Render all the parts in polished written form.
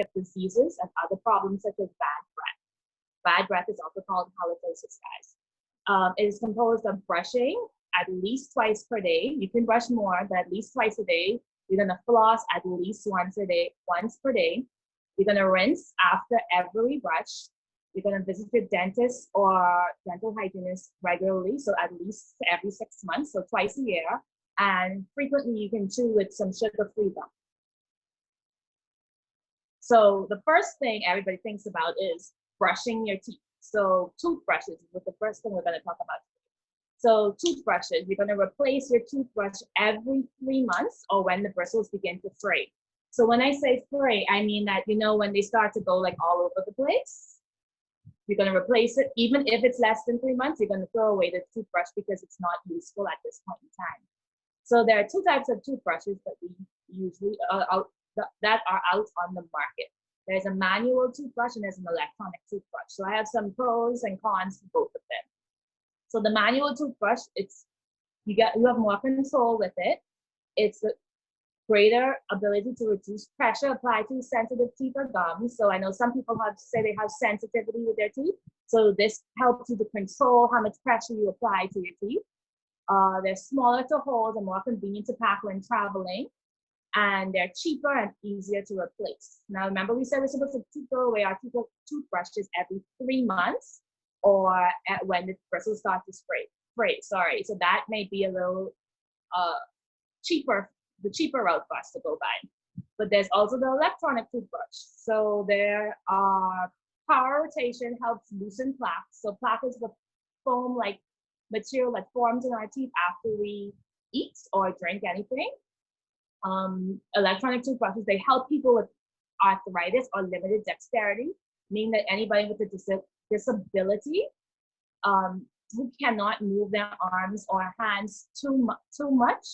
of diseases and other problems such as bad breath. Bad breath is also called halitosis, guys. It is composed of brushing at least twice per day. You can brush more, but at least twice a day. You're gonna floss at least once per day. You're gonna rinse after every brush. You're gonna visit your dentist or dental hygienist regularly, so at least every 6 months, so twice a year. And frequently you can chew with some sugar-free gum. So the first thing everybody thinks about is brushing your teeth. So toothbrushes is the first thing we're gonna talk about today. So toothbrushes, you're gonna replace your toothbrush every 3 months or when the bristles begin to fray. So when I say fray, I mean that, you know, when they start to go like all over the place, you're gonna replace it. Even if it's less than 3 months, you're gonna throw away the toothbrush because it's not useful at this point in time. So there are two types of toothbrushes that we usually that are out on the market. There's a manual toothbrush and there's an electronic toothbrush. So I have some pros and cons for both of them. So the manual toothbrush, you have more control with it. It's a greater ability to reduce pressure applied to sensitive teeth or gums. So I know some people say they have sensitivity with their teeth. So this helps you to control how much pressure you apply to your teeth. They're smaller to hold and more convenient to pack when traveling. And they're cheaper and easier to replace. Now, remember we said we're supposed to throw away our toothbrushes every 3 months or when the bristles start to fray. So that may be a little cheaper, the cheaper route for us to go by. But there's also the electronic toothbrush. So there are power rotation helps loosen plaques. So plaque is the foam-like material that forms in our teeth after we eat or drink anything. Electronic toothbrushes, they help people with arthritis or limited dexterity, meaning that anybody with a disability who cannot move their arms or hands too much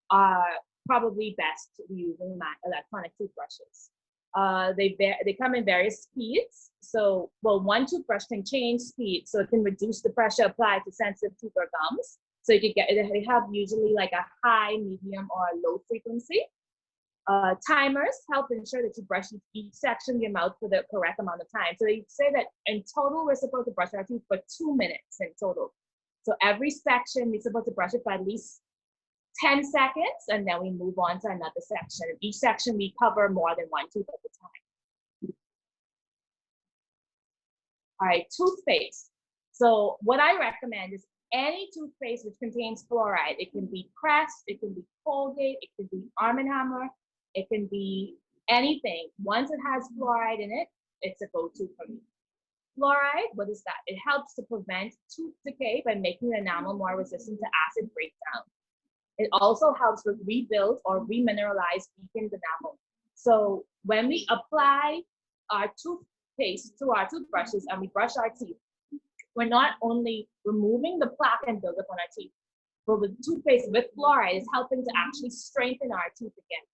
are probably best to be using electronic toothbrushes. They come in various speeds. So, well, one toothbrush can change speed, so it can reduce the pressure applied to sensitive teeth or gums. So you can they have usually like a high, medium, or a low frequency. Timers help ensure that you brush each section of your mouth for the correct amount of time. So they say that in total, we're supposed to brush our teeth for 2 minutes in total. So every section, we're supposed to brush it for at least 10 seconds, and then we move on to another section. Each section, we cover more than one tooth at a time. All right, toothpaste. So what I recommend is any toothpaste which contains fluoride. It can be Crest, it can be Colgate, it can be Arm & Hammer, it can be anything. Once it has fluoride in it, it's a go-to for me. Fluoride, what is that? It helps to prevent tooth decay by making the enamel more resistant to acid breakdown. It also helps with rebuild or remineralize weakened enamel. So when we apply our toothpaste to our toothbrushes and we brush our teeth, we're not only removing the plaque and buildup on our teeth, but with toothpaste with fluoride is helping to actually strengthen our teeth again.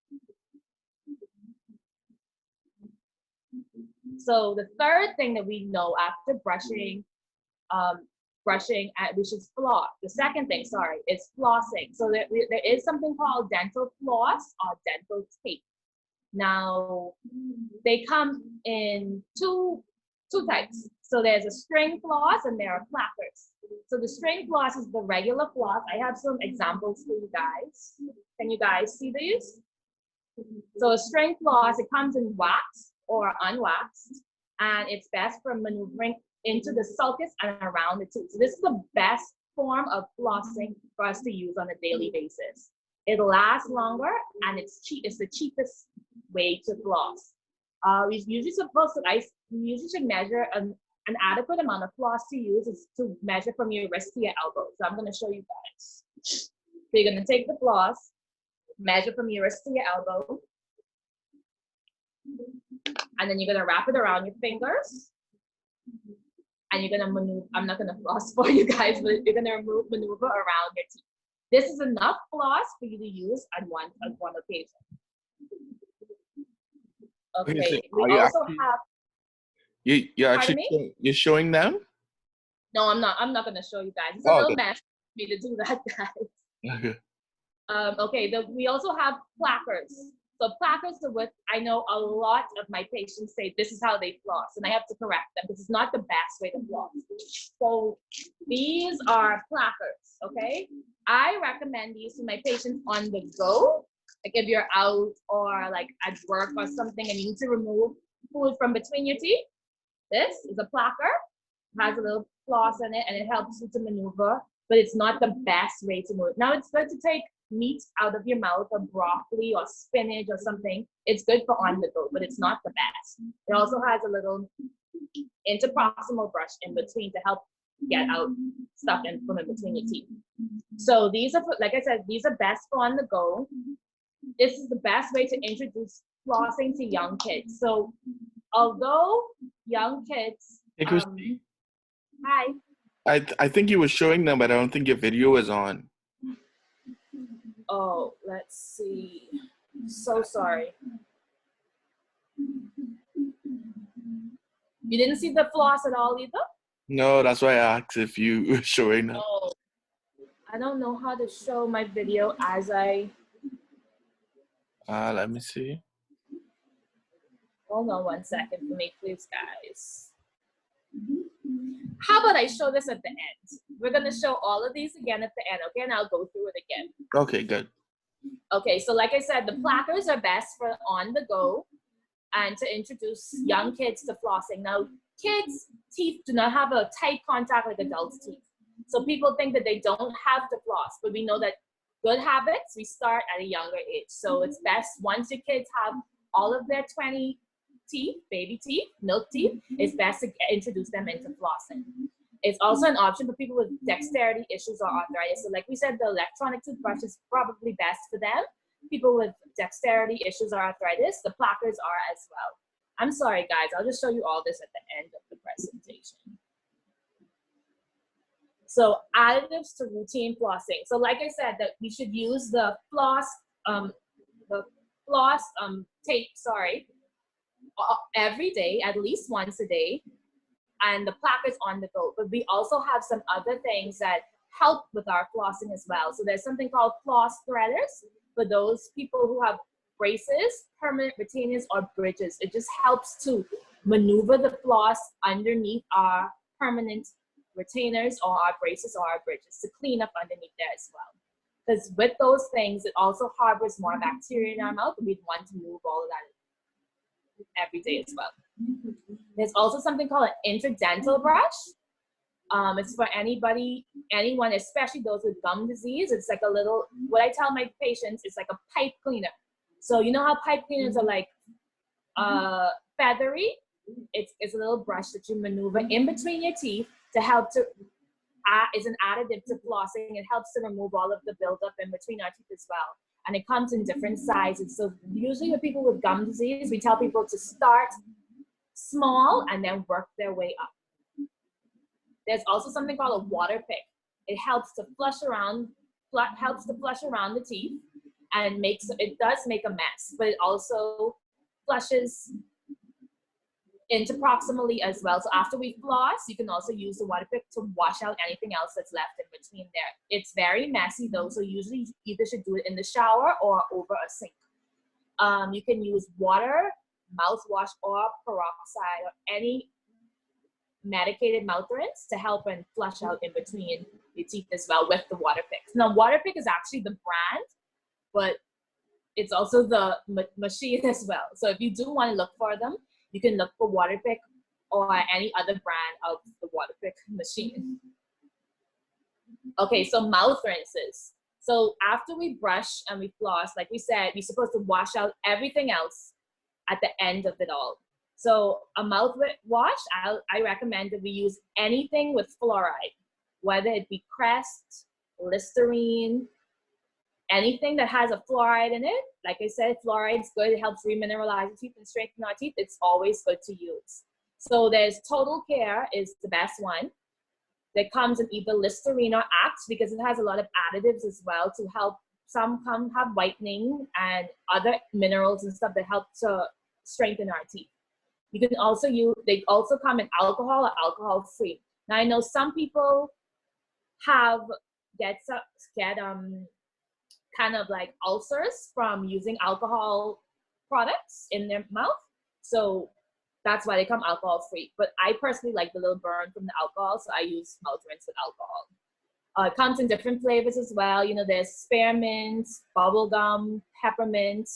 So the third thing that we know after brushing, which is floss. The second thing, is flossing. So there is something called dental floss or dental tape. Now, they come in two types. So there's a string floss and there are plackers. So the string floss is the regular floss. I have some examples for you guys. Can you guys see these? So a string floss, it comes in waxed or unwaxed, and it's best for maneuvering into the sulcus and around the tooth. So this is the best form of flossing for us to use on a daily basis. It lasts longer and it's the cheapest way to floss. We usually should measure an adequate amount of floss to use is to measure from your wrist to your elbow. So I'm going to show you guys. So you're going to take the floss, measure from your wrist to your elbow, and then you're going to wrap it around your fingers. And you're going to maneuver. I'm not going to floss for you guys, but you're going to maneuver around your teeth. This is enough floss for you to use on one occasion. Okay, we also have. You're showing them? No, I'm not. I'm not going to show you guys. It's a little mess for me to do that, guys. Okay, we also have plackers. So plackers are what I know a lot of my patients say this is how they floss, and I have to correct them because it's not the best way to floss. So these are plackers, okay? I recommend these to my patients on the go. Like if you're out or like at work or something and you need to remove food from between your teeth, this is a placker. It has a little floss in it and it helps you to maneuver, but it's not the best way to move. Now it's good to take meat out of your mouth or broccoli or spinach or something. It's good for on the go, but it's not the best. It also has a little interproximal brush in between to help get out stuff from in between your teeth. So these are, like I said, these are best for on the go. This is the best way to introduce flossing to young kids. So although young kids, Hey, Krysti. Hi. I think you were showing them, but I don't think your video is on. Oh, let's see. So sorry. You didn't see the floss at all either? No, that's why I asked if you were showing them. Oh, I don't know how to show my video as I... Let me see. Hold on one second for me, please, guys. How about I show this at the end? We're going to show all of these again at the end, okay? And I'll go through it again. Okay, good. Okay, so like I said, the plackers are best for on the go and to introduce young kids to flossing. Now, kids' teeth do not have a tight contact like adults' teeth. So people think that they don't have to floss, but we know that good habits, we start at a younger age. So it's best once your kids have all of their 20 teeth, baby teeth, milk teeth, it's best to introduce them into flossing. It's also an option for people with dexterity issues or arthritis. So like we said, the electronic toothbrush is probably best for them. People with dexterity issues or arthritis, the plackers are as well. I'm sorry, guys. I'll just show you all this at the end of the presentation. So additives to routine flossing. So like I said, that we should use the floss tape, every day, at least once a day, and the plackers on the go. But we also have some other things that help with our flossing as well. So there's something called floss threaders for those people who have braces, permanent retainers, or bridges. It just helps to maneuver the floss underneath our permanent retainers or our braces or our bridges to clean up underneath there as well. Because with those things, it also harbors more bacteria in our mouth, and we'd want to move all of that every day as well. There's also something called an interdental brush. It's for anyone, especially those with gum disease. It's like a little, what I tell my patients, it's like a pipe cleaner. So you know how pipe cleaners are like feathery? It's a little brush that you maneuver in between your teeth to help to, is an additive to flossing. It helps to remove all of the buildup in between our teeth as well. And it comes in different sizes. So usually with people with gum disease, we tell people to start small and then work their way up. There's also something called a water pick. It helps to flush around the teeth and it does make a mess, but it also flushes interproximally as well. So after we floss, you can also use the water pick to wash out anything else that's left in between there. It's very messy though, so usually you either should do it in the shower or over a sink. You can use water, mouthwash, or peroxide, or any medicated mouth rinse to help and flush out in between your teeth as well with the water pick. Now, water pick is actually the brand, but it's also the machine as well. So if you do want to look for them, you can look for water pick or any other brand of the water pick machine. Okay, so mouth rinses. So after we brush and we floss, like we said, we're supposed to wash out everything else at the end of it all. So a mouth wash, I recommend that we use anything with fluoride, whether it be Crest, Listerine, anything that has a fluoride in it. Like I said, fluoride's good. It helps remineralize the teeth and strengthen our teeth. It's always good to use. So there's Total Care is the best one. That comes in either Listerine or Axe because it has a lot of additives as well to help. Some have whitening and other minerals and stuff that help to strengthen our teeth. You can also use, they also come in alcohol or alcohol free. Now I know some people get kind of like ulcers from using alcohol products in their mouth. So that's why they come alcohol free. But I personally like the little burn from the alcohol, so I use mouth rinse with alcohol. It comes in different flavors as well. You know, there's spearmint, bubblegum, peppermint.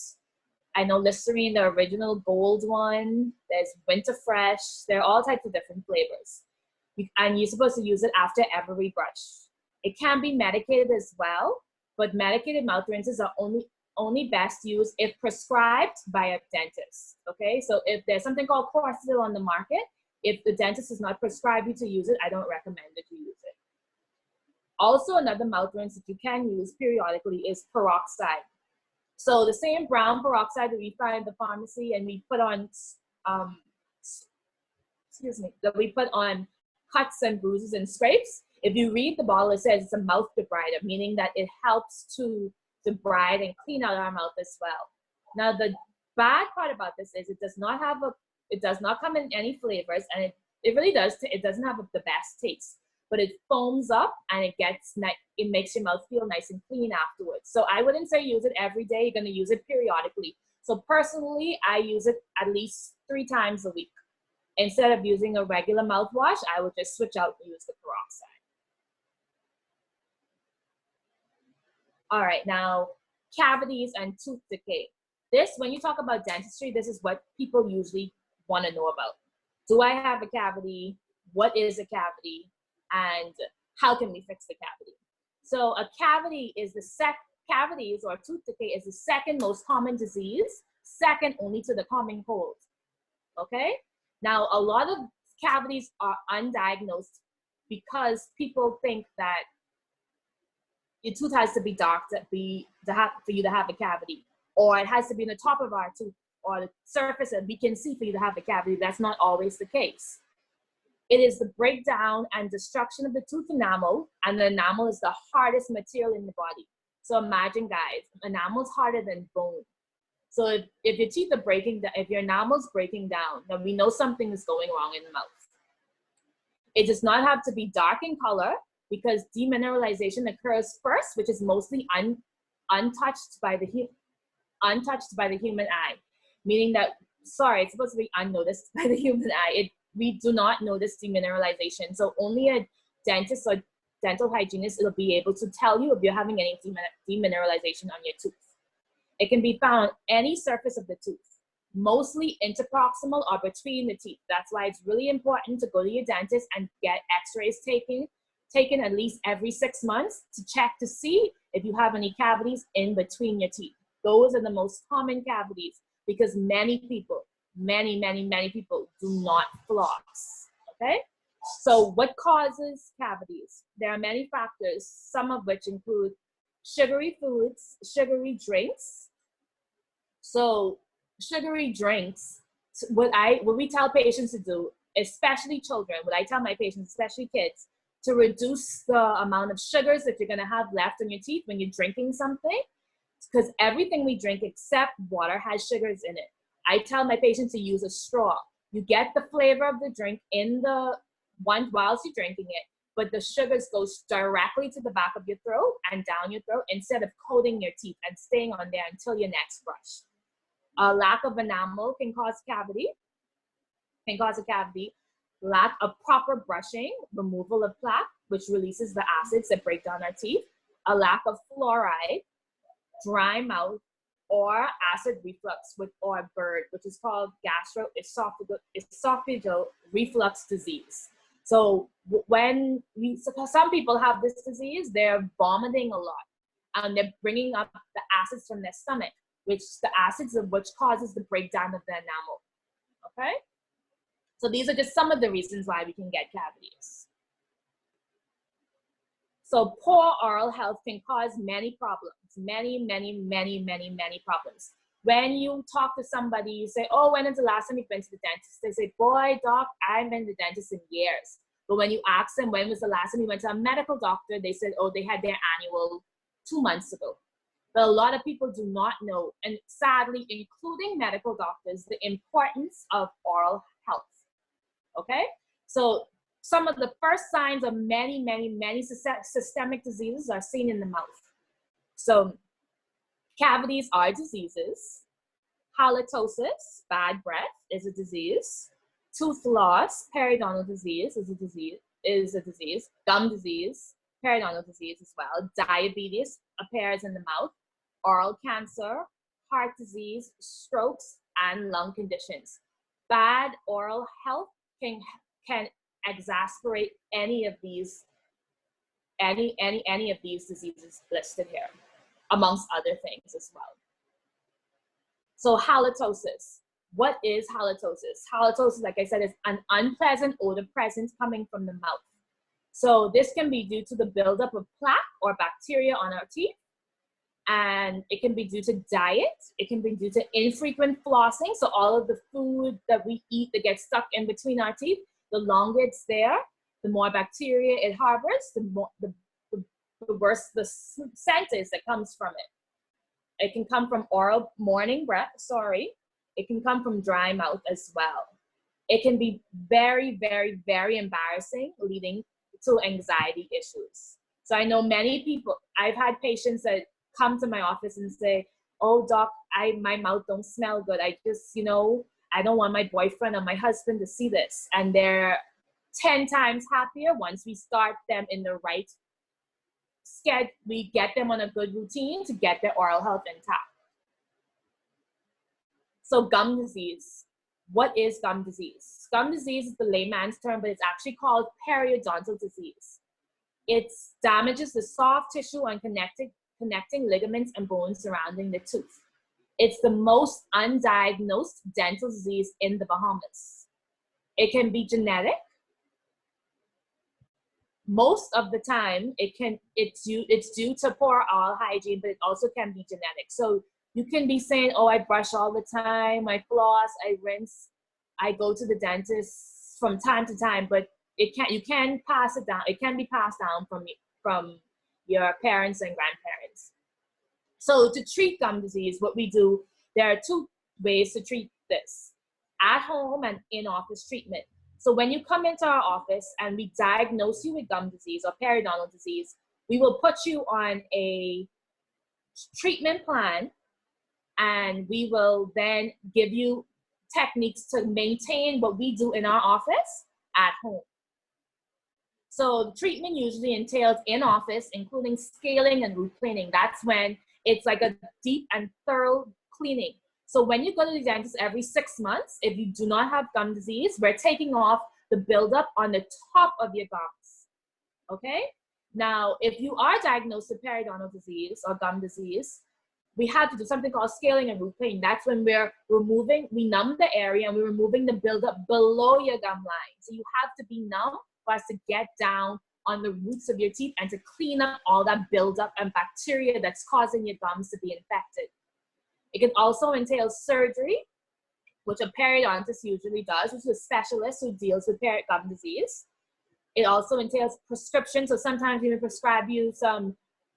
I know Listerine, the original gold one. There's winter fresh. There are all types of different flavors. And you're supposed to use it after every brush. It can be medicated as well, but medicated mouth rinses are only best used if prescribed by a dentist, okay? So if there's something called Corsetil on the market, if the dentist does not prescribe you to use it, I don't recommend that you use it. Also, another mouth rinse that you can use periodically is peroxide. So the same brown peroxide that we find in the pharmacy and we put on, that we put on cuts and bruises and scrapes, if you read the bottle, it says it's a mouth debrider, meaning that it helps to debride and clean out our mouth as well. Now, the bad part about this is it does not come in any flavors, and it really doesn't have the best taste, but it foams up and it makes your mouth feel nice and clean afterwards. So I wouldn't say use it every day. You're going to use it periodically. So personally, I use it at least 3 times a week. Instead of using a regular mouthwash, I would just switch out and use the peroxide. All right, now cavities and tooth decay. When you talk about dentistry, this is what people usually want to know about. Do I have a cavity? What is a cavity? And how can we fix the cavity? So a cavity is cavities or tooth decay is the second most common disease, second only to the common cold. Okay? Now, a lot of cavities are undiagnosed because people think that your tooth has to be dark for you to have a cavity, or it has to be in the top of our tooth or the surface that we can see for you to have a cavity. That's not always the case. It is the breakdown and destruction of the tooth enamel, and the enamel is the hardest material in the body. So imagine, guys, enamel is harder than bone. So if your teeth are breaking down, if your enamel is breaking down, then we know something is going wrong in the mouth. It does not have to be dark in color because demineralization occurs first, which is mostly untouched by the human eye. Meaning that, it's supposed to be unnoticed by the human eye. We do not notice demineralization. So only a dentist or dental hygienist will be able to tell you if you're having any demineralization on your tooth. It can be found on any surface of the tooth, mostly interproximal or between the teeth. That's why it's really important to go to your dentist and get x-rays taken at least every 6 months to check to see if you have any cavities in between your teeth. Those are the most common cavities because many people do not floss, okay? So what causes cavities? There are many factors, some of which include sugary foods, sugary drinks. So sugary drinks, what we tell patients to do, especially children, what I tell my patients, especially kids, to reduce the amount of sugars that you're gonna have left in your teeth when you're drinking something, because everything we drink except water has sugars in it. I tell my patients to use a straw. You get the flavor of the drink in the one whilst you're drinking it, but the sugars goes directly to the back of your throat and down your throat instead of coating your teeth and staying on there until your next brush. A lack of enamel can cause a cavity. Lack of proper brushing, removal of plaque, which releases the acids that break down our teeth. A lack of fluoride, dry mouth, or acid reflux or GERD, which is called gastroesophageal reflux disease. So some people have this disease, they're vomiting a lot and they're bringing up the acids from their stomach, which causes the breakdown of the enamel, okay? So these are just some of the reasons why we can get cavities. So poor oral health can cause many problems, many problems. When you talk to somebody, you say, oh, when is the last time you've been to the dentist? They say, boy, doc, I haven't been to the dentist in years. But when you ask them, when was the last time you went to a medical doctor? They said, oh, they had their annual 2 months ago. But a lot of people do not know, and sadly, including medical doctors, the importance of oral health, okay? So some of the first signs of many systemic diseases are seen in the mouth. So cavities are diseases. Halitosis, bad breath, is a disease. Tooth loss, periodontal disease, is a disease. Gum disease, periodontal disease as well. Diabetes appears in the mouth. Oral cancer, heart disease, strokes, and lung conditions. Bad oral health can exacerbate any of these diseases listed here, amongst other things as well. So halitosis. What is halitosis? Halitosis, like I said, is an unpleasant odor present coming from the mouth. So this can be due to the buildup of plaque or bacteria on our teeth. And it can be due to diet. It can be due to infrequent flossing. So all of the food that we eat that gets stuck in between our teeth, the longer it's there, the more bacteria it harbors, the worse the scent is that comes from it. It can come from oral morning breath, It can come from dry mouth as well. It can be very, very, very embarrassing, leading to anxiety issues. So I know many people, I've had patients that come to my office and say, oh, doc, my mouth don't smell good. I just, I don't want my boyfriend or my husband to see this. And they're 10 times happier once we start them in the right schedule. We get them on a good routine to get their oral health intact. So gum disease. What is gum disease? Gum disease is the layman's term, but it's actually called periodontal disease. It damages the soft tissue and connecting ligaments and bones surrounding the tooth. It's the most undiagnosed dental disease in the Bahamas. It can be genetic. Most of the time, it's due to poor oral hygiene, but it also can be genetic. So you can be saying, oh, I brush all the time, I floss, I rinse, I go to the dentist from time to time, but you can pass it down. It can be passed down from your parents and grandparents. So to treat gum disease, what we do, there are two ways to treat this: at home and in-office treatment. So when you come into our office and we diagnose you with gum disease or periodontal disease, we will put you on a treatment plan, and we will then give you techniques to maintain what we do in our office at home. So the treatment usually entails in office, including scaling and root cleaning. That's when it's like a deep and thorough cleaning. So when you go to the dentist every 6 months, if you do not have gum disease, we're taking off the buildup on the top of your gums, okay? Now, if you are diagnosed with periodontal disease or gum disease, we have to do something called scaling and root cleaning. That's when we numb the area and we're removing the buildup below your gum line. So you have to be numb for us to get down on the roots of your teeth and to clean up all that buildup and bacteria that's causing your gums to be infected. It can also entail surgery, which a periodontist usually does, which is a specialist who deals with gum disease. It also entails prescription. So sometimes we will prescribe you some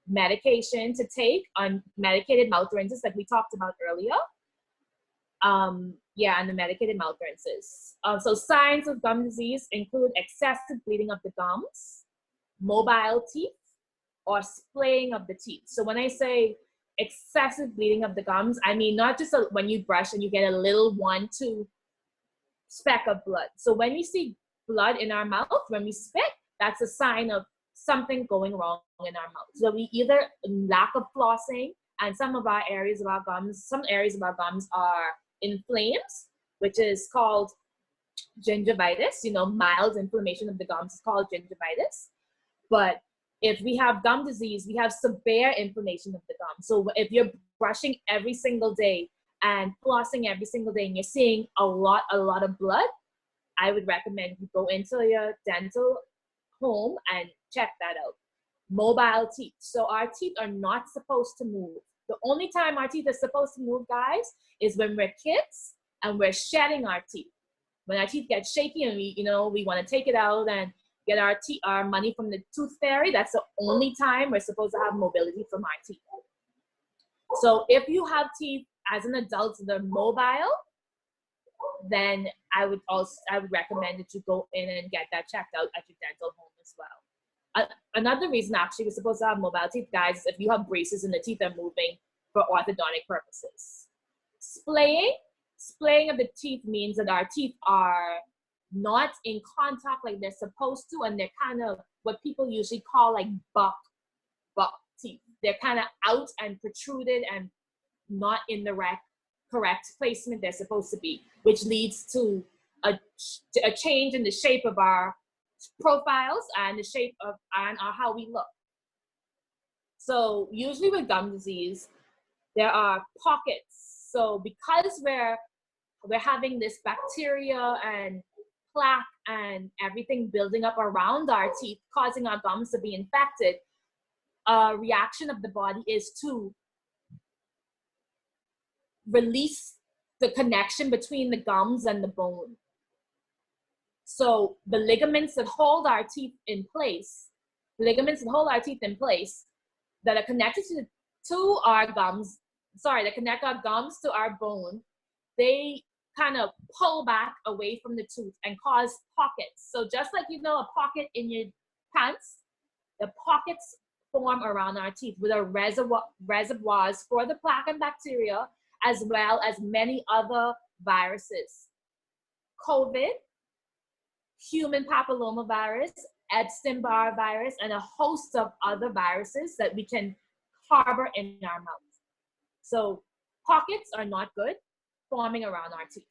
medication to take on medicated mouth rinses, like we talked about earlier. And the medicated mouth rinses. So signs of gum disease include excessive bleeding of the gums, mobile teeth, or splaying of the teeth. So when I say excessive bleeding of the gums, I mean not just when you brush and you get a little 1-2 speck of blood. So when we see blood in our mouth, when we spit, that's a sign of something going wrong in our mouth. So we either lack of flossing, and some areas of our gums are inflamed, which is called gingivitis. Mild inflammation of the gums is called gingivitis. But if we have gum disease, we have severe inflammation of the gums. So if you're brushing every single day and flossing every single day and you're seeing a lot of blood, I would recommend you go into your dental home and check that out. Mobile teeth. So our teeth are not supposed to move. The only time our teeth are supposed to move, guys, is when we're kids and we're shedding our teeth. When our teeth get shaky and we want to take it out and get our money from the tooth fairy, that's the only time we're supposed to have mobility from our teeth. So if you have teeth as an adult that are mobile, then I would recommend that you go in and get that checked out at your dental home as well. Another reason actually we're supposed to have mobile teeth, guys, is if you have braces and the teeth are moving for orthodontic purposes. Splaying of the teeth means that our teeth are not in contact like they're supposed to, and they're kind of what people usually call like buck teeth. They're kind of out and protruded and not in the correct placement they're supposed to be, which leads to a change in the shape of our profiles and the shape of how we look. So usually with gum disease, there are pockets. So because we're having this bacteria and plaque and everything building up around our teeth, causing our gums to be infected, a reaction of the body is to release the connection between the gums and the bone. So the ligaments that hold our teeth in place, that are connected to our gums, that connect our gums to our bone, they kind of pull back away from the tooth and cause pockets. So just like a pocket in your pants, the pockets form around our teeth with a reservoirs for the plaque and bacteria, as well as many other viruses. COVID, human papillomavirus, Epstein-Barr virus, and a host of other viruses that we can harbor in our mouth. So pockets are not good forming around our teeth.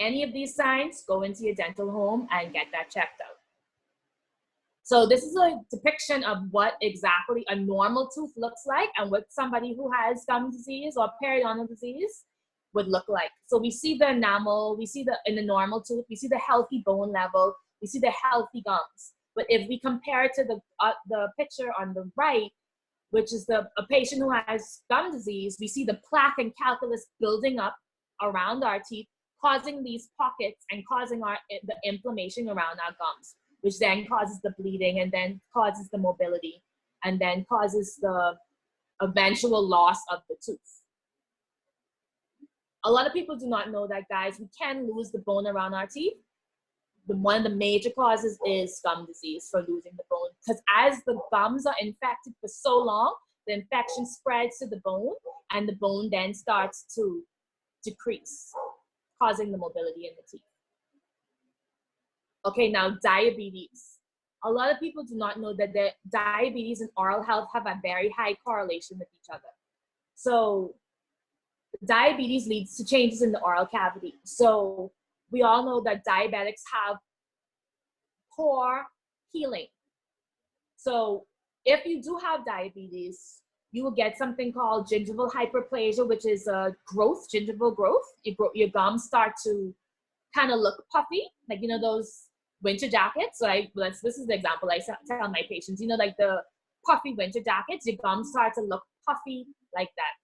Any of these signs, go into your dental home and get that checked out. So this is a depiction of what exactly a normal tooth looks like and what somebody who has gum disease or periodontal disease would look like. So we see the enamel, in the normal tooth, we see the healthy bone level, we see the healthy gums. But if we compare it to the picture on the right, which is a patient who has gum disease, we see the plaque and calculus building up around our teeth, causing these pockets and causing the inflammation around our gums, which then causes the bleeding and then causes the mobility and then causes the eventual loss of the tooth. A lot of people do not know that, guys. We can lose the bone around our teeth. One of the major causes is gum disease for losing the bone, because as the gums are infected for so long, the infection spreads to the bone and the bone then starts to decrease, causing the mobility in the teeth. Okay, now diabetes. A lot of people do not know that the diabetes and oral health have a very high correlation with each other. So diabetes leads to changes in the oral cavity. So we all know that diabetics have poor healing. So if you do have diabetes, you will get something called gingival hyperplasia, which is a growth, gingival growth. Your gums start to kind of look puffy, like, those winter jackets. So this is the example I tell my patients, like the puffy winter jackets, your gums start to look puffy like that.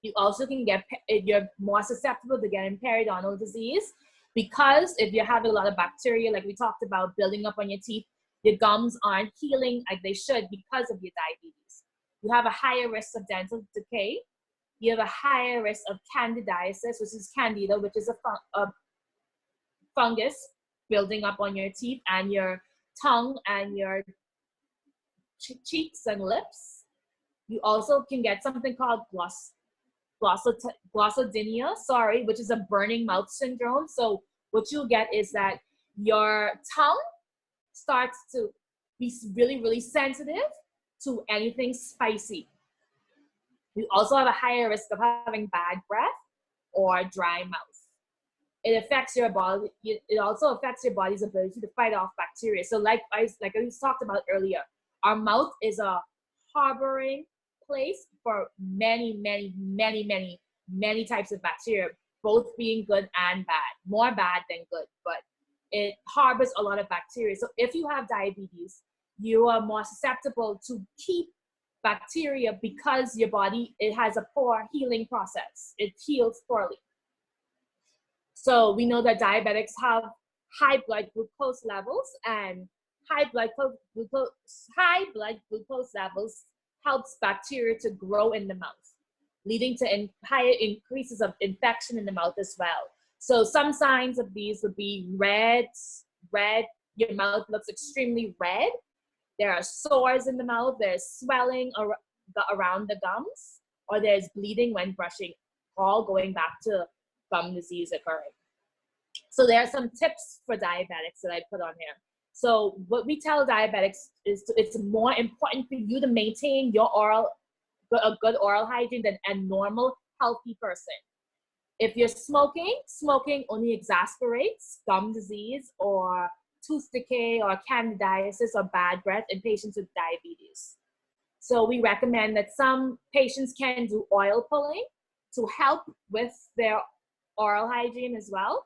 You also can you're more susceptible to getting periodontal disease, because if you have a lot of bacteria, like we talked about, building up on your teeth, your gums aren't healing like they should because of your diabetes. You have a higher risk of dental decay. You have a higher risk of candidiasis, which is candida, which is a fungus building up on your teeth and your tongue and your cheeks and lips. You also can get something called glossodinia, which is a burning mouth syndrome. So what you'll get is that your tongue starts to be really, really sensitive to anything spicy. You also have a higher risk of having bad breath or dry mouth. It affects your body. It also affects your body's ability to fight off bacteria. So like I talked about earlier, our mouth is a harboring place for many, many, many, many, many types of bacteria, both being good and bad, more bad than good, but it harbors a lot of bacteria. So if you have diabetes, you are more susceptible to keep bacteria because your body, it has a poor healing process. It heals poorly. So we know that diabetics have high blood glucose levels, and high blood glucose levels helps bacteria to grow in the mouth, leading to higher increases of infection in the mouth as well. So some signs of these would be red, your mouth looks extremely red. There are sores in the mouth, there's swelling around the gums, or there's bleeding when brushing all going back to gum disease occurring. So there are some tips for diabetics that I put on here. So what we tell diabetics is it's more important for you to maintain your a good oral hygiene than a normal healthy person. If you're smoking only exasperates gum disease or tooth decay or candidiasis or bad breath in patients with diabetes. So we recommend that some patients can do oil pulling to help with their oral hygiene as well.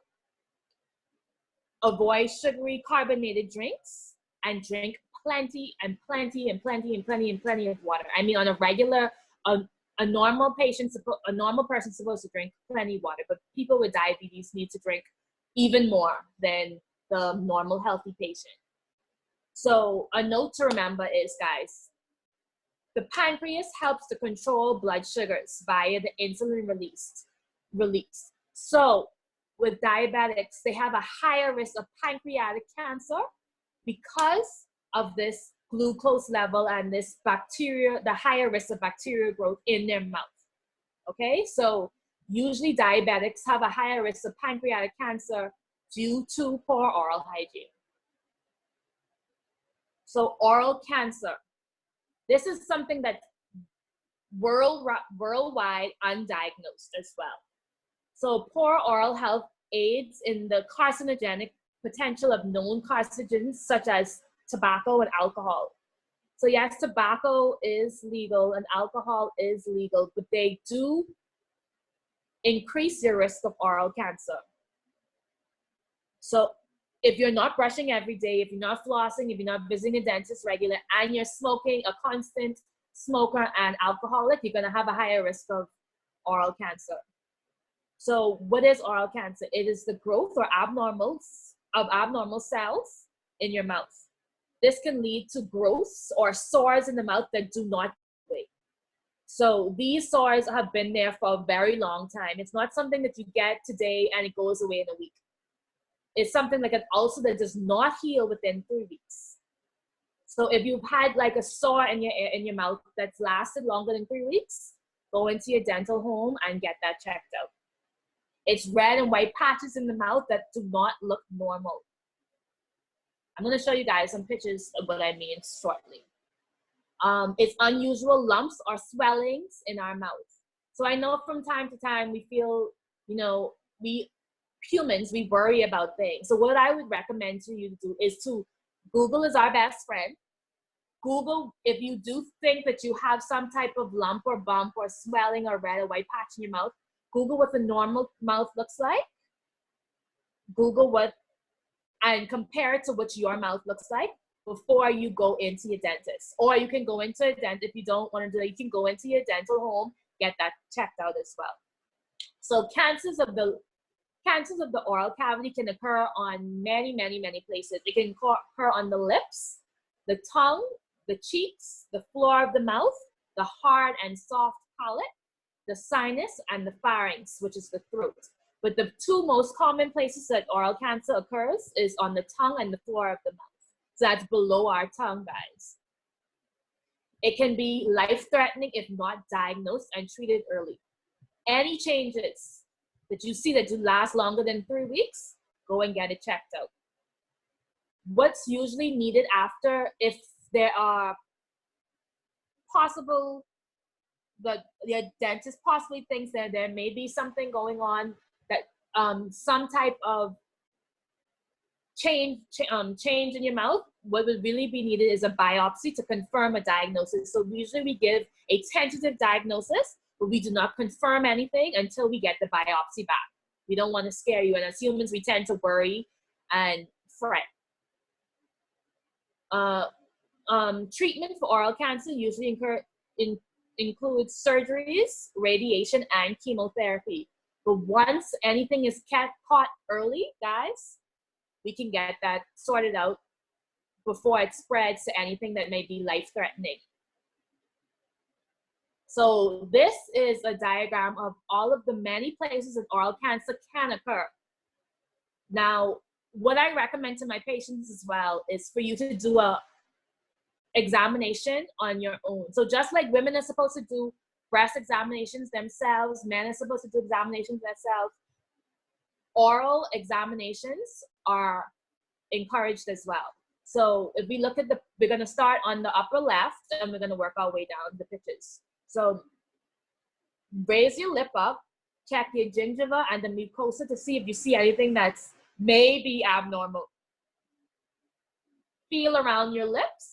Avoid sugary carbonated drinks and drink plenty of water. I mean, on a regular, a normal person is supposed to drink plenty of water, but people with diabetes need to drink even more than the normal healthy patient. So a note to remember is, guys, the pancreas helps to control blood sugars via the insulin release. So with diabetics, they have a higher risk of pancreatic cancer because of this glucose level and this bacteria, the higher risk of bacterial growth in their mouth. Okay, so usually diabetics have a higher risk of pancreatic cancer due to poor oral hygiene. So oral cancer, this is something that's worldwide undiagnosed as well. So poor oral health aids in the carcinogenic potential of known carcinogens such as tobacco and alcohol. So yes, tobacco is legal and alcohol is legal, but they do increase your risk of oral cancer. So if you're not brushing every day, if you're not flossing, if you're not visiting a dentist regular, and you're smoking, a constant smoker and alcoholic, you're gonna have a higher risk of oral cancer. So what is oral cancer? It is the growth or abnormal cells in your mouth. This can lead to growths or sores in the mouth that do not go away. So these sores have been there for a very long time. It's not something that you get today and it goes away in a week. It's something like an ulcer that does not heal within 3 weeks. So if you've had like a sore in your mouth that's lasted longer than 3 weeks, go into your dental home and get that checked out. It's red and white patches in the mouth that do not look normal. I'm going to show you guys some pictures of what I mean shortly. It's unusual lumps or swellings in our mouth. So I know from time to time we feel, we humans, we worry about things. So what I would recommend to you to do is to Google is our best friend. Google, if you do think that you have some type of lump or bump or swelling or red or white patch in your mouth, Google what the normal mouth looks like. Google and compare it to what your mouth looks like before you go into your dentist. Or you can go into a dentist, if you don't want to do that, you can go into your dental home, get that checked out as well. So cancers of the oral cavity can occur on many places. It can occur on the lips, the tongue, the cheeks, the floor of the mouth, the hard and soft palate, the sinus, and the pharynx, which is the throat. But the two most common places that oral cancer occurs is on the tongue and the floor of the mouth. So that's below our tongue, guys. It can be life-threatening if not diagnosed and treated early. Any changes that you see that do last longer than 3 weeks, go and get it checked out. What's usually needed after, if there are possible, the dentist possibly thinks that there may be something going on, that some type of change in your mouth, what would really be needed is a biopsy to confirm a diagnosis. So usually we give a tentative diagnosis, but we do not confirm anything until we get the biopsy back. We don't want to scare you, and as humans, we tend to worry and fret. Treatment for oral cancer usually includes surgeries, radiation, and chemotherapy. But once anything is caught early, guys, we can get that sorted out before it spreads to anything that may be life-threatening. So this is a diagram of all of the many places that oral cancer can occur. Now, what I recommend to my patients as well is for you to do a examination on your own. So just like women are supposed to do breast examinations themselves. Men are supposed to do examinations themselves. Oral examinations are encouraged as well. So if we look at we're going to start on the upper left and we're going to work our way down the pictures. So raise your lip up, check your gingiva and the mucosa to see if you see anything that's maybe abnormal. Feel around your lips.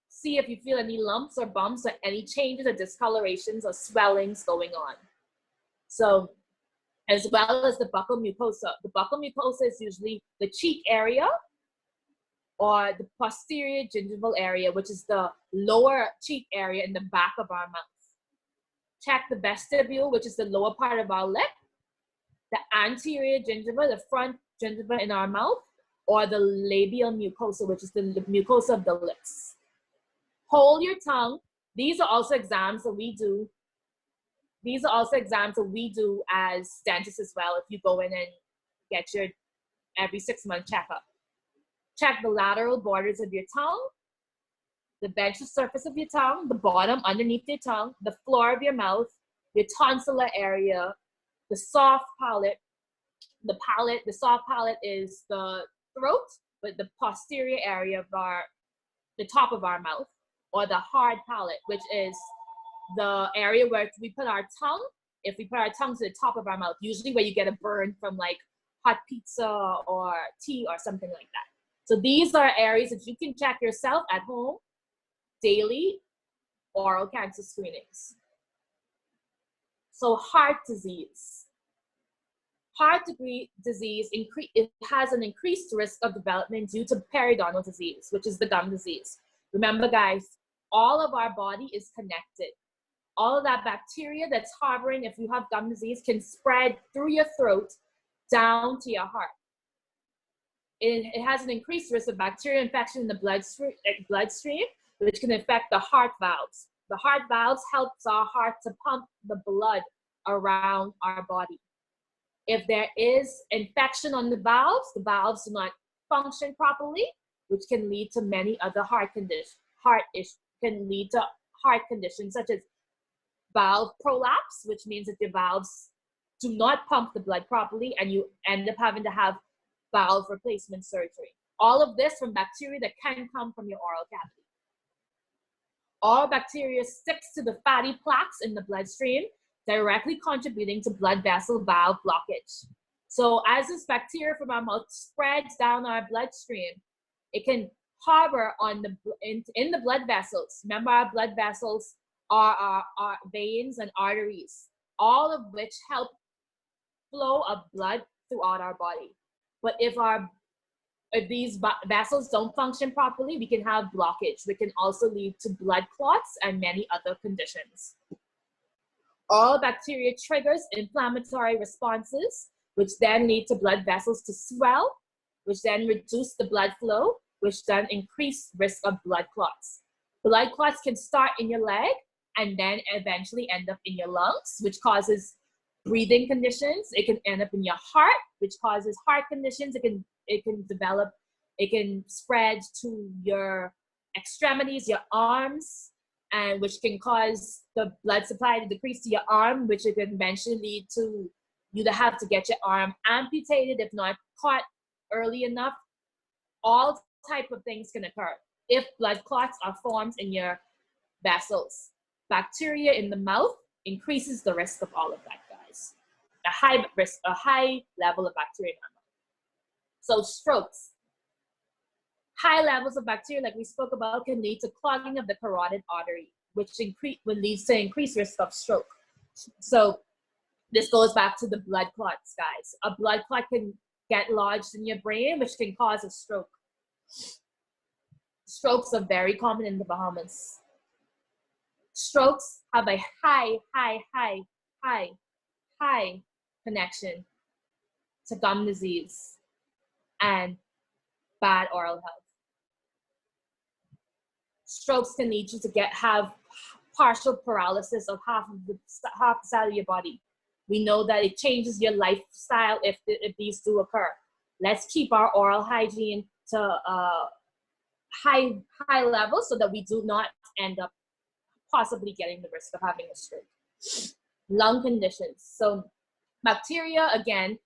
See if you feel any lumps or bumps or any changes or discolorations or swellings going on. So, as well as the buccal mucosa. The buccal mucosa is usually the cheek area or the posterior gingival area, which is the lower cheek area in the back of our mouth. Check the vestibule, which is the lower part of our lip, the anterior gingiva, the front gingiva in our mouth, or the labial mucosa, which is the mucosa of the lips. Hold your tongue. These are also exams that we do. These are also exams that we do as dentists as well, if you go in and get your every 6-month checkup. Check the lateral borders of your tongue, the ventral surface of your tongue, the bottom underneath your tongue, the floor of your mouth, your tonsillar area, the soft palate. The soft palate is the throat, but the posterior area of the top of our mouth, or the hard palate, which is the area where we put our tongue, if we put our tongue to the top of our mouth, usually where you get a burn from like hot pizza or tea or something like that. So these are areas that you can check yourself at home, daily oral cancer screenings. So heart disease. Heart disease it has an increased risk of development due to periodontal disease, which is the gum disease. Remember, guys, all of our body is connected. All of that bacteria that's harboring, if you have gum disease, can spread through your throat down to your heart. It has an increased risk of bacterial infection in the bloodstream, which can affect the heart valves. The heart valves helps our heart to pump the blood around our body. If there is infection on the valves do not function properly, which can lead to many other heart conditions such as valve prolapse, which means that your valves do not pump the blood properly and you end up having to have valve replacement surgery. All of this from bacteria that can come from your oral cavity. All bacteria sticks to the fatty plaques in the bloodstream, directly contributing to blood vessel valve blockage. So as this bacteria from our mouth spreads down our bloodstream, it can harbor in the blood vessels. Remember, our blood vessels are our veins and arteries, all of which help flow of blood throughout our body. But if these vessels don't function properly, we can have blockage, which can also lead to blood clots and many other conditions. All bacteria triggers inflammatory responses, which then lead to blood vessels to swell, which then reduce the blood flow, which then increase risk of blood clots. Blood clots can start in your leg and then eventually end up in your lungs, which causes breathing conditions. It can end up in your heart, which causes heart conditions. It can spread to your extremities, your arms, and which can cause the blood supply to decrease to your arm, which it can eventually lead to you to have to get your arm amputated if not caught early enough. All type of things can occur if blood clots are formed in your vessels. Bacteria in the mouth increases the risk of all of that, guys. A high level of bacteria in our mouth. So strokes. High levels of bacteria, like we spoke about, can lead to clogging of the carotid artery, which leads to increased risk of stroke. So this goes back to the blood clots, guys. A blood clot can get lodged in your brain, which can cause a stroke. Strokes are very common in the Bahamas. Strokes have a high connection to gum disease and bad oral health. Strokes can lead you to have partial paralysis of half the side of your body. We know that it changes your lifestyle if these do occur. Let's keep our oral hygiene to high level so that we do not end up possibly getting the risk of having a stroke. Lung conditions. So bacteria, again,